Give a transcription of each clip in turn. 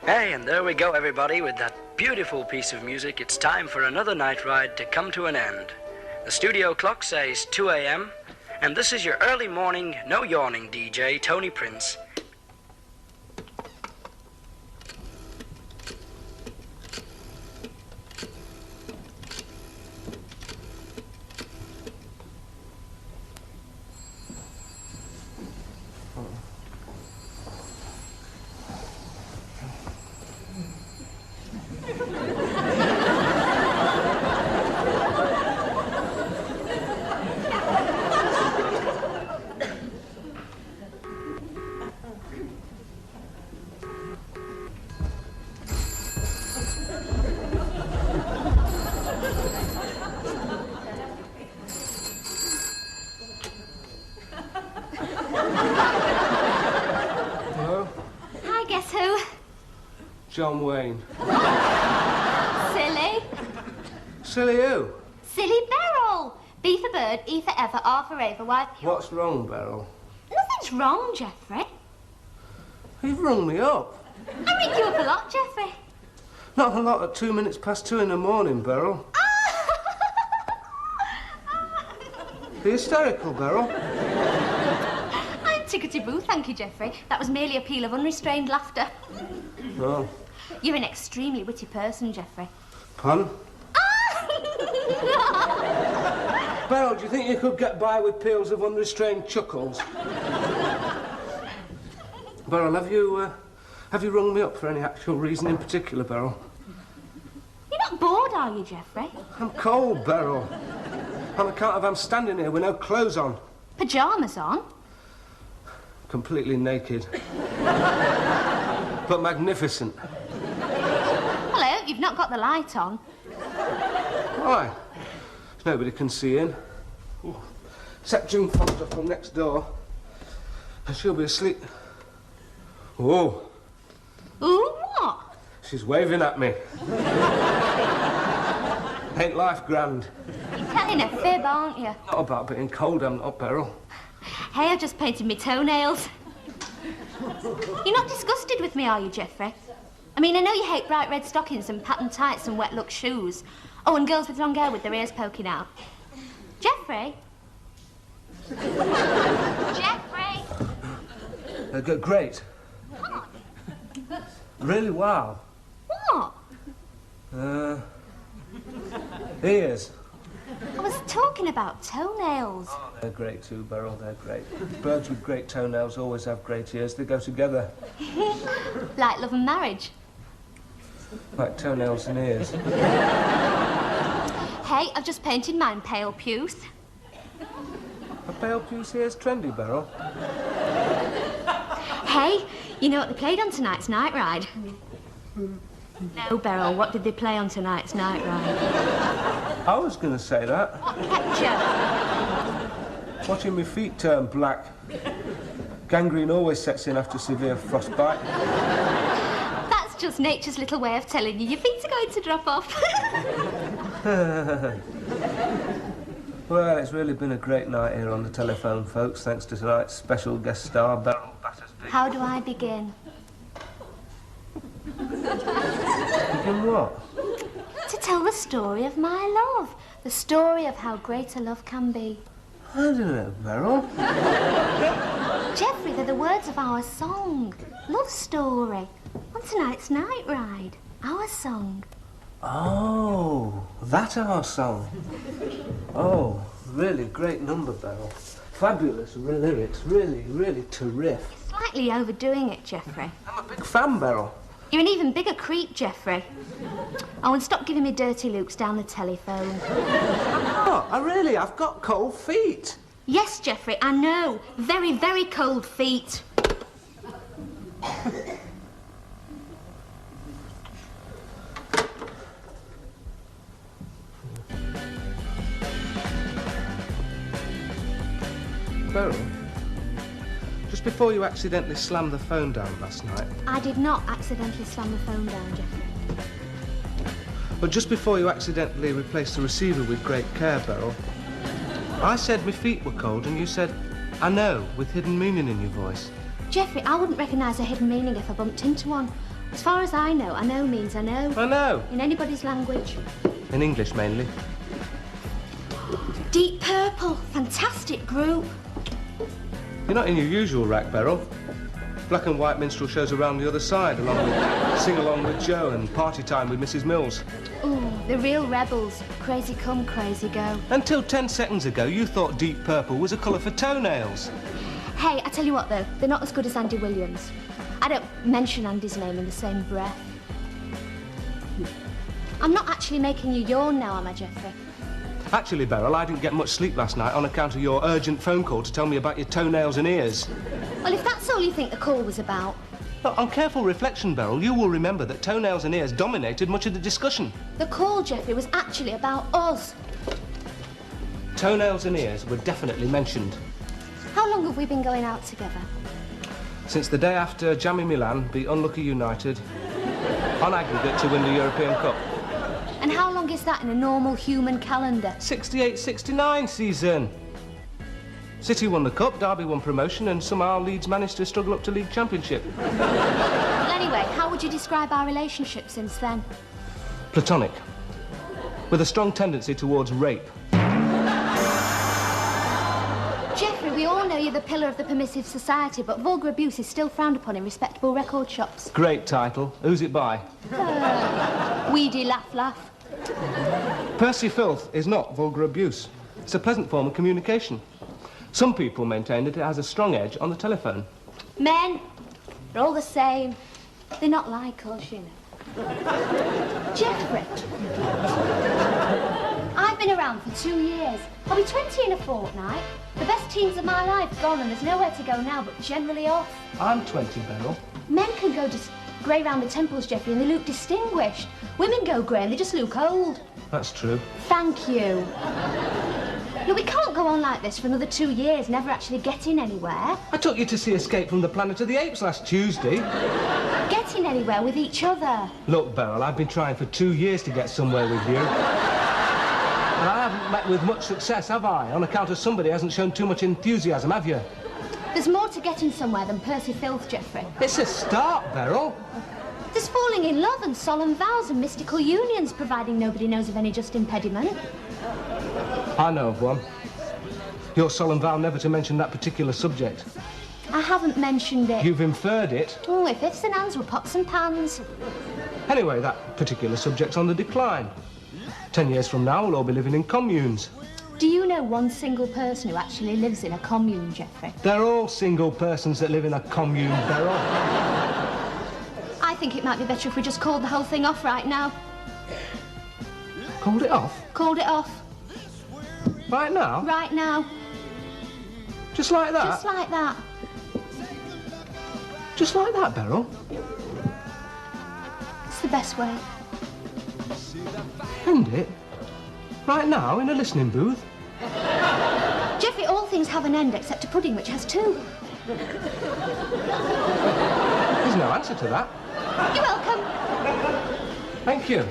Hey, and there we go, everybody, with that beautiful piece of music. It's time for another night ride to come to an end. The studio clock says 2 a.m., and this is your early morning, no yawning DJ, Tony Prince. John Wayne. Silly. Silly who? Silly Beryl. B for bird, E for ever, R for Ava, Y for... What's wrong, Beryl? Nothing's wrong, Geoffrey. You've rung me up. I ring you up a lot, Geoffrey. Not a lot at 2 minutes past 2 in the morning, Beryl. Are you hysterical, Beryl? I'm tickety-boo, thank you, Geoffrey. That was merely a peal of unrestrained laughter. Oh. You're an extremely witty person, Geoffrey. Pun? Beryl, do you think you could get by with peals of unrestrained chuckles? Beryl, have you rung me up for any actual reason in particular, Beryl? You're not bored, are you, Geoffrey? I'm cold, Beryl. On account of I'm standing here with no clothes on. Pyjamas on? Completely naked. But magnificent. Hello, you've not got the light on. Why? Nobody can see in. Ooh. Except June Foster from next door. And she'll be asleep. Oh. Ooh, what? She's waving at me. Ain't life grand? You're telling a fib, aren't you? Not about being cold, I'm not, Beryl. Hey, I've just painted my toenails. You're not disgusted with me, are you, Geoffrey? I mean, I know you hate bright red stockings and patterned tights and wet-look shoes. Oh, and girls with long hair with their ears poking out. Geoffrey? Geoffrey? Great. What? Really wow. What? Ears. I was talking about toenails. They're great too, Beryl, they're great. Birds with great toenails always have great ears. They go together. Like love and marriage. Like toenails and ears. Hey, I've just painted mine pale puce. A pale puce ear's trendy, Beryl. Hey, you know what they played on tonight's night ride? No, Beryl, what did they play on tonight's night ride? I was going to say that. What picture? Watching my feet turn black. Gangrene always sets in after severe frostbite. That's just nature's little way of telling you your feet are going to drop off. Well, it's really been a great night here on the telephone, folks, thanks to tonight's special guest star, Beryl Battersby. How do I begin? Begin what? To tell the story of my love. The story of how great a love can be. I don't know, Beryl. Geoffrey, they're the words of our song. Love story. On tonight's night ride. Our song. Oh, that's our song. Oh, really great number, Beryl. Fabulous lyrics, really, really terrific. Slightly overdoing it, Geoffrey. I'm a big fan, Beryl. You're an even bigger creep, Geoffrey. Oh, and stop giving me dirty looks down the telephone. Oh, I've got cold feet. Yes, Geoffrey, I know. Very, very cold feet. Beryl, just before you accidentally slammed the phone down last night... I did not accidentally slam the phone down, Geoffrey. But just before you accidentally replaced the receiver with great care, Beryl, I said my feet were cold and you said, I know, with hidden meaning in your voice. Geoffrey, I wouldn't recognise a hidden meaning if I bumped into one. As far as I know means I know. I know. In anybody's language. In English, mainly. Deep Purple. Fantastic group. You're not in your usual rack, Beryl. Black and white minstrel shows around the other side, along with Sing Along with Joe and Party Time with Mrs. Mills. Ooh, the real rebels. Crazy come, crazy go. Until 10 seconds ago, you thought Deep Purple was a colour for toenails. Hey, I tell you what, though. They're not as good as Andy Williams. I don't mention Andy's name in the same breath. I'm not actually making you yawn now, am I, Geoffrey? Actually, Beryl, I didn't get much sleep last night on account of your urgent phone call to tell me about your toenails and ears. Well, if that's all you think the call was about... But on careful reflection, Beryl, you will remember that toenails and ears dominated much of the discussion. The call, Geoffrey, was actually about us. Toenails and ears were definitely mentioned. How long have we been going out together? Since the day after Jammy Milan beat Unlucky United on aggregate to win the European Cup. And how long is that in a normal human calendar? 68-69 season. City won the Cup, Derby won promotion, and somehow Leeds managed to struggle up to League Championship. Well, anyway, how would you describe our relationship since then? Platonic. With a strong tendency towards rape. Geoffrey, we all know you're the pillar of the permissive society, but vulgar abuse is still frowned upon in respectable record shops. Great title. Who's it by? Weedy laugh laugh. Percy filth is not vulgar abuse. It's a pleasant form of communication. Some people maintain that it has a strong edge on the telephone. Men, they're all the same. They're not like us, you know. Geoffrey, I've been around for 2 years. I'll be 20 in a fortnight. The best teens of my life gone, and there's nowhere to go now but generally off. I'm 20, Beryl. Men can go just grey round the temples, Geoffrey, and they look distinguished. Women go grey and they just look old. That's true. Thank you. Look, we can't go on like this for another 2 years, never actually getting anywhere. I took you to see Escape from the Planet of the Apes last Tuesday. Getting anywhere with each other. Look, Beryl, I've been trying for 2 years to get somewhere with you. And I haven't met with much success, have I? On account of somebody hasn't shown too much enthusiasm, have you? There's more to getting somewhere than Percy filth, Geoffrey. It's a start, Beryl. There's falling in love and solemn vows and mystical unions, providing nobody knows of any just impediment. I know of one. Your solemn vow never to mention that particular subject. I haven't mentioned it. You've inferred it. Oh, if ifs and ands were pots and pans. Anyway, that particular subject's on the decline. 10 years from now, we'll all be living in communes. Do you know one single person who actually lives in a commune, Geoffrey? They're all single persons that live in a commune, Beryl. I think it might be better if we just called the whole thing off right now. Called it off? Called it off. Right now? Right now. Just like that? Just like that. Just like that, Beryl? It's the best way. End it? Right now, in a listening booth? Geoffrey, all things have an end except a pudding which has two. There's no answer to that. You're welcome. Thank you.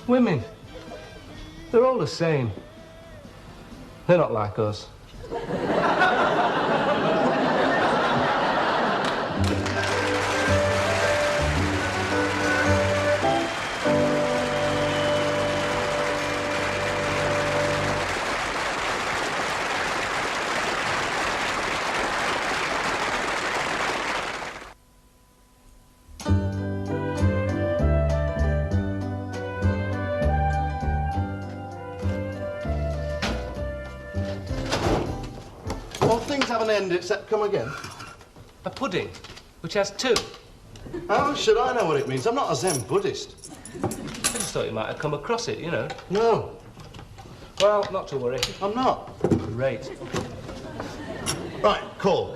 Women. They're all the same. They're not like us. All things have an end except come again. A pudding, which has two. How should I know what it means? I'm not a Zen Buddhist. I just thought you might have come across it, you know. No, Well, not to worry. I'm not. Great. Right, call.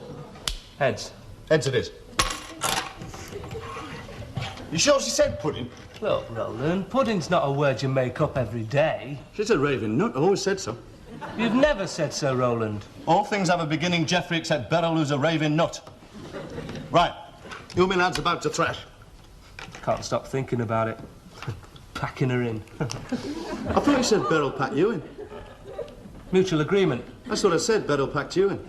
Heads. Heads it is. You sure she said pudding? Look, Roland, pudding's not a word you make up every day. She's a raving nut. I always said so. You've never said so, Roland. All things have a beginning, Geoffrey, except Beryl, who's a raving nut. Right, you me lad's about to thrash. Can't stop thinking about it. Packing her in. I thought you said Beryl packed you in. Mutual agreement. That's what I said, Beryl packed you in.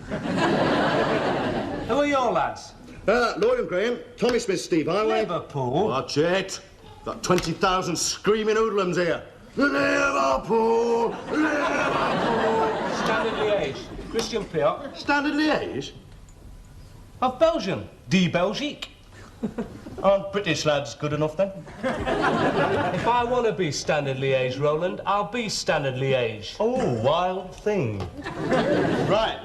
Who are your lads? Lloyd and Graham, Tommy Smith, Steve Highway. Liverpool. Watch it. Got 20,000 screaming hoodlums here. Liverpool! Liverpool! Standard Liège. Christian Piot. Standard Liège? Of Belgium. Die Belgique. Aren't British lads good enough then? If I want to be Standard Liège, Roland, I'll be Standard Liège. Oh, wild thing. Right.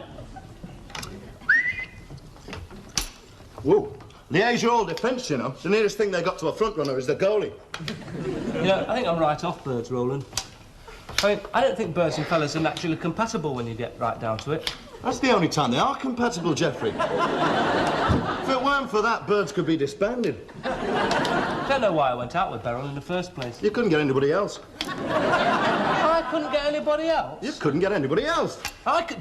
Whoa. Liège are all defence, you know. The nearest thing they got to a front runner is the goalie. Yeah, I think I'm right off birds, Roland. I mean, I don't think birds and fellas are naturally compatible when you get right down to it. That's the only time they are compatible, Geoffrey. If it weren't for that, birds could be disbanded. Don't know why I went out with Beryl in the first place. You couldn't get anybody else. I couldn't get anybody else? You couldn't get anybody else.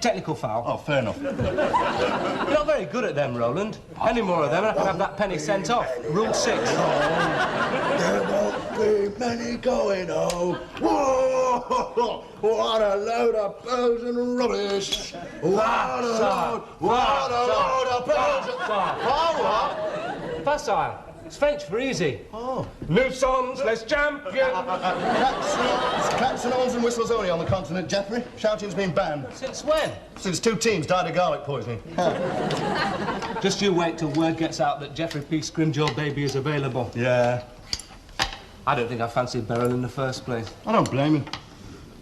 Technical foul. Oh, fair enough. You're not very good at them, Roland. Any more of them, I can have that penny sent off. Rule 6. There won't be many going home. Whoa! What a load of birds and rubbish! What a load of birds and... What? Facile. It's French for easy. Oh. Nous sommes les champions. Claps and horns and whistles only on the continent, Geoffrey. Shouting's been banned. Since when? Since 2 teams died of garlic poisoning. Just you wait till word gets out that Geoffrey P. Scrimgeour baby is available. Yeah. I don't think I fancied Beryl in the first place. I don't blame you.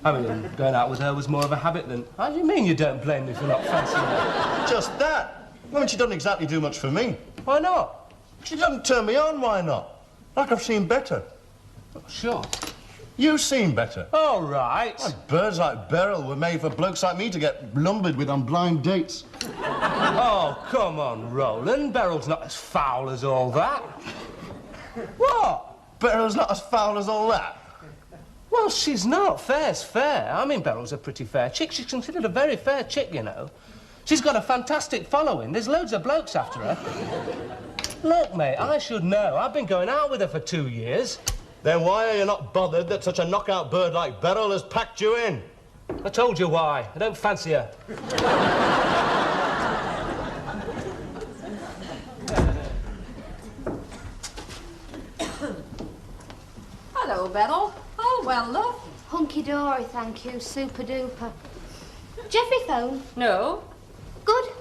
I mean, going out with her was more of a habit than... How do you mean you don't blame me for not fancying her? Just that. I mean, she doesn't exactly do much for me. Why not? She doesn't turn me on, why not? Like I've seen better. Sure. You've seen better. All right. Like birds like Beryl were made for blokes like me to get lumbered with on blind dates. Oh, come on, Roland. Beryl's not as foul as all that. What? Beryl's not as foul as all that. Well, she's not. Fair's fair. I mean, Beryl's a pretty fair chick. She's considered a very fair chick, you know. She's got a fantastic following. There's loads of blokes after her. Look, mate, I should know. I've been going out with her for 2 years. Then why are you not bothered that such a knockout bird like Beryl has packed you in? I told you why. I don't fancy her. Hello, Beryl. Oh, well, love. Hunky-dory, thank you. Super-duper. Geoffrey phone? No. Good.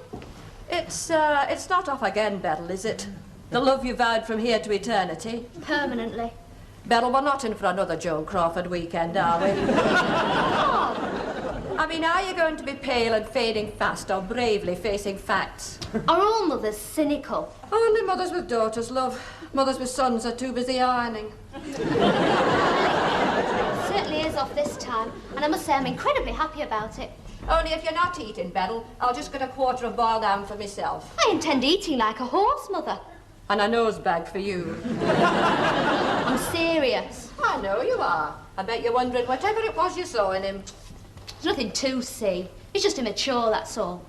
It's not off again, Beryl, is it? The love you vowed from here to eternity. Permanently. Beryl, we're not in for another Joan Crawford weekend, are we? I mean, are you going to be pale and fading fast or bravely facing facts? Are all mothers cynical? Only mothers with daughters, love. Mothers with sons are too busy ironing. Certainly is off this time, and I must say I'm incredibly happy about it. Only if you're not eating, Beryl, I'll just get a quarter of boiled ham for myself. I intend eating like a horse, Mother. And a nose bag for you. I'm serious. I know you are. I bet you're wondering whatever it was you saw in him. There's nothing to see. He's just immature, that's all.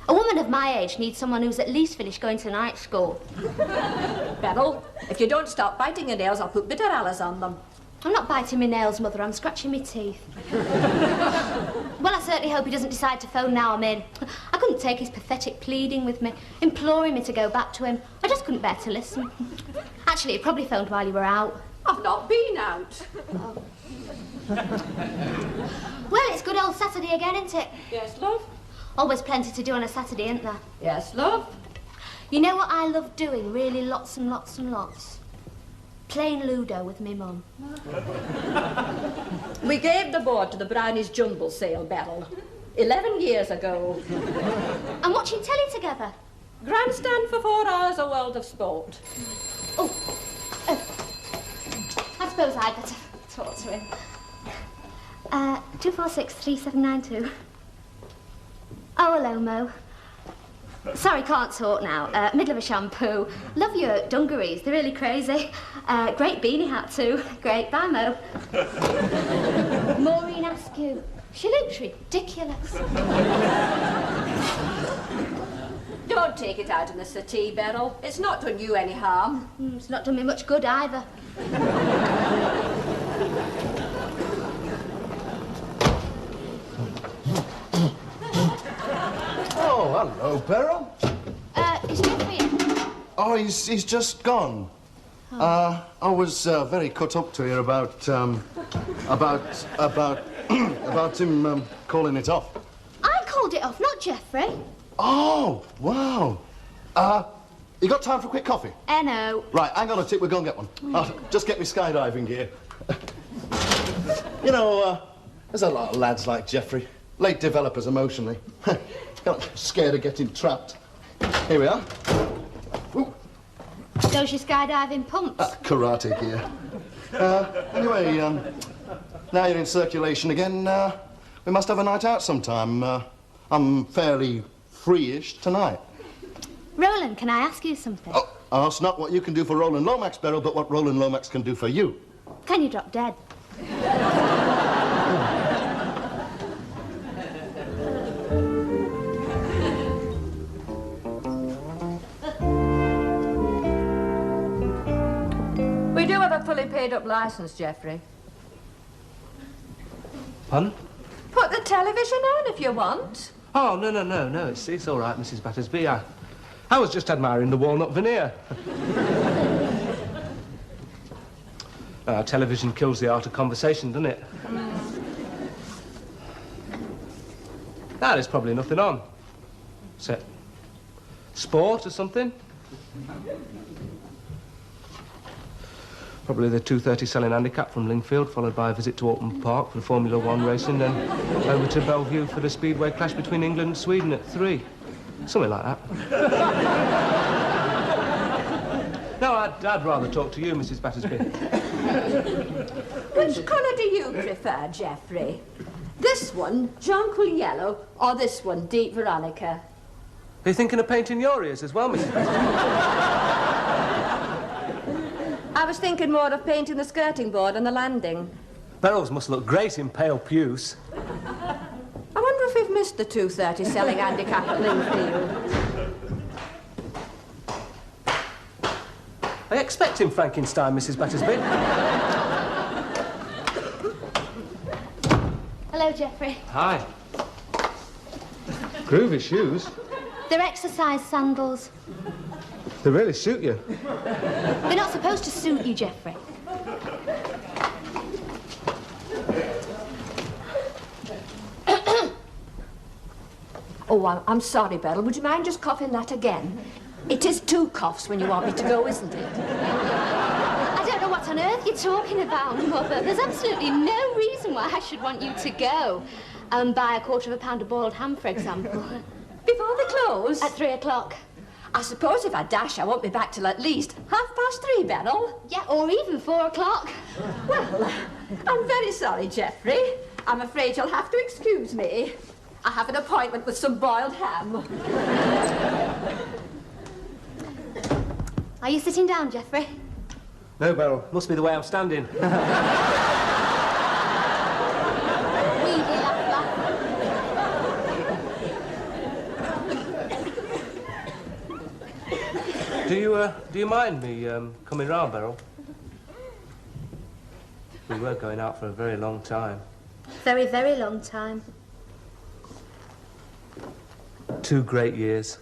A woman of my age needs someone who's at least finished going to night school. Beryl, if you don't stop biting your nails, I'll put bitter alice on them. I'm not biting my nails, Mother. I'm scratching my teeth. Well, I certainly hope he doesn't decide to phone now I'm in. I couldn't take his pathetic pleading with me, imploring me to go back to him. I just couldn't bear to listen. Actually, he probably phoned while you were out. I've not been out. Oh. Well, it's good old Saturday again, isn't it? Yes, love? Always plenty to do on a Saturday, isn't there? Yes, love? You know what I love doing, really lots and lots and lots? Playing Ludo with me mum. We gave the board to the Brownies Jumble sale, Beryl. 11 years ago. And watching telly together. Grandstand for 4 hours, a world of sport. Oh. I suppose I'd better talk to him. 2463792. Oh, hello, Mo. Sorry, can't talk now. Middle of a shampoo. Love your dungarees, they're really crazy. Great beanie hat, too. Great, bye, Mo. Maureen Askew. She looks ridiculous. Don't take it out in the settee, Beryl. It's not done you any harm. It's not done me much good, either. Oh, hello, Beryl. Is Jeffrey in? Oh, he's just gone. I was very cut up to hear about him calling it off. I called it off, not Jeffrey. Oh, wow. You got time for a quick coffee? No. Right, hang on a tick, we'll go and get one. I'll just get me skydiving gear. You know, there's a lot of lads like Jeffrey. Late developers emotionally. Scared of getting trapped. Here we are. Ooh. Those your skydiving pumps? Karate gear. Anyway, now you're in circulation again, we must have a night out sometime. I'm fairly free-ish tonight. Roland, can I ask you something? Oh, ask not what you can do for Roland Lomax, Beryl, but what Roland Lomax can do for you. Can you drop dead? We do have a fully paid-up license, Jeffrey. Pardon? Put the television on if you want. Oh, no. It's all right, Mrs. Battersby. I was just admiring the walnut veneer. Television kills the art of conversation, doesn't it? There's probably nothing on. Except sport or something. Probably the 2:30 selling handicap from Lingfield, followed by a visit to Alton Park for the Formula One racing, then over to Bellevue for the speedway clash between England and Sweden at 3. Something like that. No, I'd rather talk to you, Mrs. Battersby. Which colour do you prefer, Jeffrey? This one, jonquil yellow, or this one, deep Veronica? Are you thinking of painting your ears as well, Mrs. Battersby? I was thinking more of painting the skirting board on the landing. Beryl's must look great in pale puce. I wonder if we've missed the 2:30 selling handicap at Lingfield. Are you expecting Frankenstein, Mrs. Battersby? Hello, Jeffrey. Hi. Groovy shoes. They're exercise sandals. They really suit you. They're not supposed to suit you, Jeffrey. Oh, I'm sorry, Beryl. Would you mind just coughing that again? It is 2 coughs when you want me to go, isn't it? I don't know what on earth you're talking about, Mother. There's absolutely no reason why I should want you to go. Buy a £1/4 pound of boiled ham, for example. Before they close? At 3 o'clock. I suppose if I dash, I won't be back till at least 3:30, Beryl. Yeah, or even 4 o'clock. Well, I'm very sorry, Jeffrey. I'm afraid you'll have to excuse me. I have an appointment with some boiled ham. Are you sitting down, Jeffrey? No, Beryl. Must be the way I'm standing. Weedy laugh, laugh. Do you mind me coming round, Beryl? We were going out for a very long time. Very, very long time. 2 great years.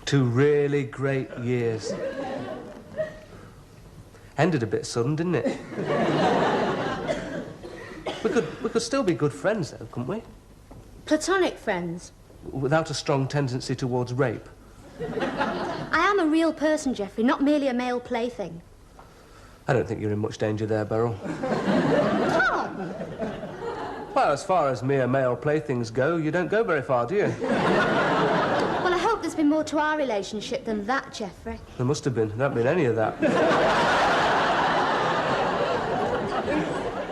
2 really great years. Ended a bit sudden, didn't it? We could still be good friends, though, couldn't we? Platonic friends. Without a strong tendency towards rape. I am a real person, Jeffrey, not merely a male plaything. I don't think you're in much danger there, Beryl. Pardon? Well, as far as mere male playthings go, you don't go very far, do you? Well, I hope there's been more to our relationship than that, Jeffrey. There must have been. There hasn't been any of that.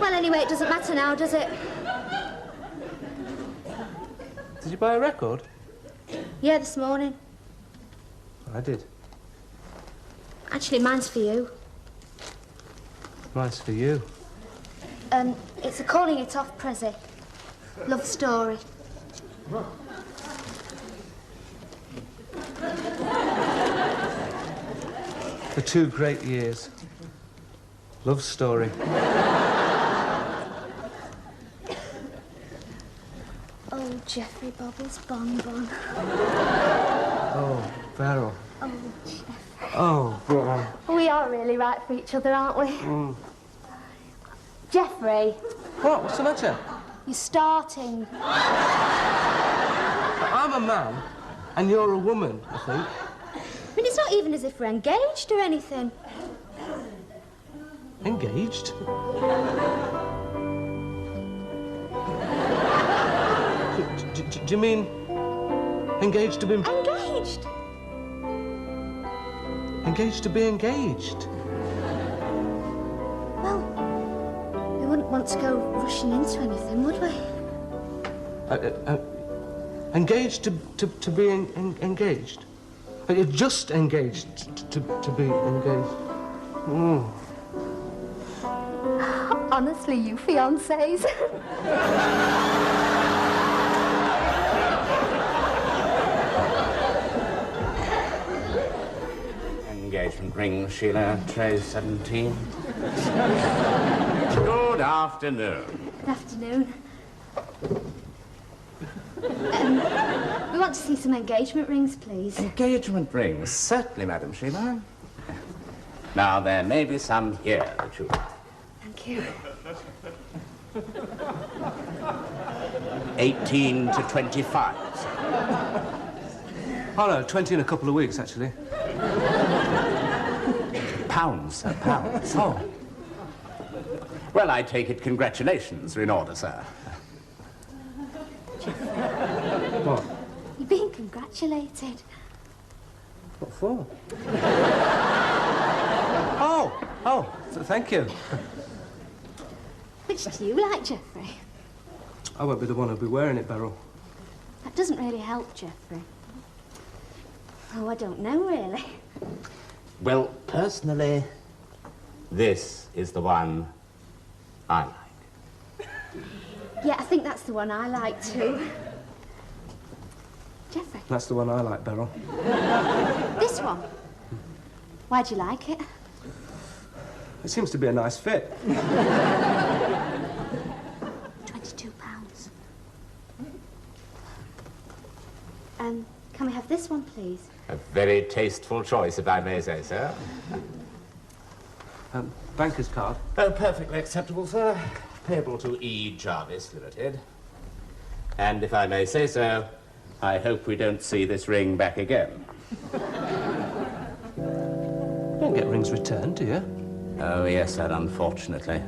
Well, anyway, it doesn't matter now, does it? Did you buy a record? Yeah, this morning. I did. Actually, mine's for you. Nice for you. It's a Calling It Off Prezi. Love story. For 2 great years. Love story. Oh, Oh, Geoffrey Bobbles Bonbon. Oh, Beryl. Oh, Geoffrey. Oh, Beryl. We are really right for each other, aren't we? Geoffrey, What? What's the matter? you're starting. I'm a man, and you're a woman, I think. I mean, it's not even as if we're engaged or anything. Engaged? Do you mean engaged to be... Engaged? Engaged to be engaged? Well, we wouldn't want to go rushing into anything, would we? Engaged to be engaged? You're just engaged to be engaged? Mm. Honestly, you fiancés. Engagement ring, Sheila, tray 17. Good afternoon. Good afternoon. We want to see some engagement rings, please. Engagement rings, certainly, Madam Sheila. Now, there may be some here that you... Thank you. 18 to 25, sir. Oh, no, 20 in a couple of weeks, actually. Pounds, sir, pounds. Oh. Well, I take it congratulations are in order, sir. What? You're being congratulated. What for? Thank you. Which do you like, Geoffrey? I won't be the one who'll be wearing it, Beryl. That doesn't really help, Geoffrey. Oh, I don't know, really. Well, personally, this is the one I like. Yeah, I think that's the one I like, too. Geoffrey? That's the one I like, Beryl. This one? Why'd you like it? It seems to be a nice fit. £22. Can we have this one, please? A very tasteful choice, if I may say so. Banker's card. Oh, perfectly acceptable, sir. Payable to E. Jarvis Limited. And if I may say so, I hope we don't see this ring back again. You don't get rings returned, do you? Oh, yes, sir, unfortunately.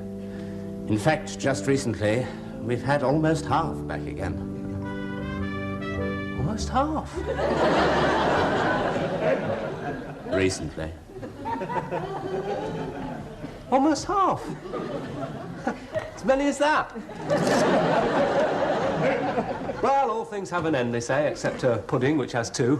In fact, just recently, we've had almost half back again. Almost half. Recently. Almost half. As many as that. Well, all things have an end, they say, except a pudding, which has two.